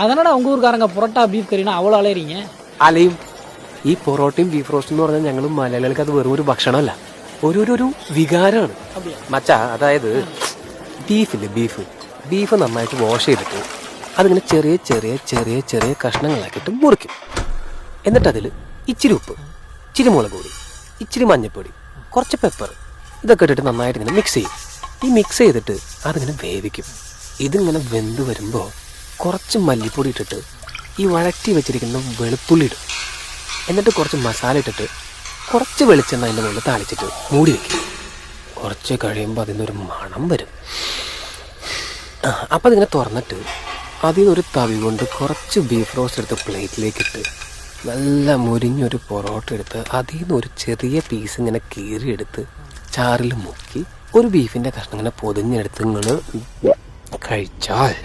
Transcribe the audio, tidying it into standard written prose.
அதனால உங்க ஊருக்காரங்க புரோட்டா பீஃப் கறினா அவ்வளோ அலையறீங்க. അലയും ഈ പൊറോട്ടയും ബീഫ് റോസ്റ്റ് എന്ന് പറഞ്ഞാൽ ഞങ്ങൾ മലയാളികൾക്ക് അത് വെറും ഒരു ഭക്ഷണമല്ല, ഒരു വികാരമാണ് മച്ചാ. അതായത് ബീഫ് നന്നായിട്ട് വാഷ് ചെയ്തിട്ട് അതിങ്ങനെ ചെറിയ ചെറിയ ചെറിയ ചെറിയ കഷ്ണങ്ങളാക്കിയിട്ട് മുറിക്കും. എന്നിട്ട് അതിൽ ഇച്ചിരി ഉപ്പ്, ഇച്ചിരി മുളക് പൊടി, ഇച്ചിരി മഞ്ഞൾപ്പൊടി, കുറച്ച് പെപ്പർ ഇതൊക്കെ ഇട്ടിട്ട് നന്നായിട്ട് ഇങ്ങനെ മിക്സ് ചെയ്യും. ഈ മിക്സ് ചെയ്തിട്ട് അതിങ്ങനെ വേവിക്കും. ഇതിങ്ങനെ വെന്ത് വരുമ്പോൾ കുറച്ച് മല്ലിപ്പൊടി ഇട്ടിട്ട് ഈ വഴറ്റി വെച്ചിരിക്കുന്ന വെളുത്തുള്ളി ഇടും. എന്നിട്ട് കുറച്ച് മസാല ഇട്ടിട്ട് കുറച്ച് വെളിച്ചെണ്ണ അതിൻ്റെ മുകളിൽ താളിച്ചിട്ട് മൂടി വയ്ക്കും. കുറച്ച് കഴിയുമ്പോൾ അതിനൊരു മണം വരും. അപ്പം അതിങ്ങനെ തുറന്നിട്ട് അതിൽ നിന്നൊരു തവി കൊണ്ട് കുറച്ച് ബീഫ് റോസ്റ്റ് എടുത്ത് പ്ലേറ്റിലേക്കിട്ട് നല്ല മുരിഞ്ഞൊരു പൊറോട്ട എടുത്ത് അതിൽ നിന്ന് ഒരു ചെറിയ പീസ് ഇങ്ങനെ കീറിയെടുത്ത് ചാറിൽ മുക്കി ഒരു ബീഫിൻ്റെ കഷ്ണം ഇങ്ങനെ പൊതിഞ്ഞെടുത്ത് നിങ്ങൾ കഴിച്ചാൽ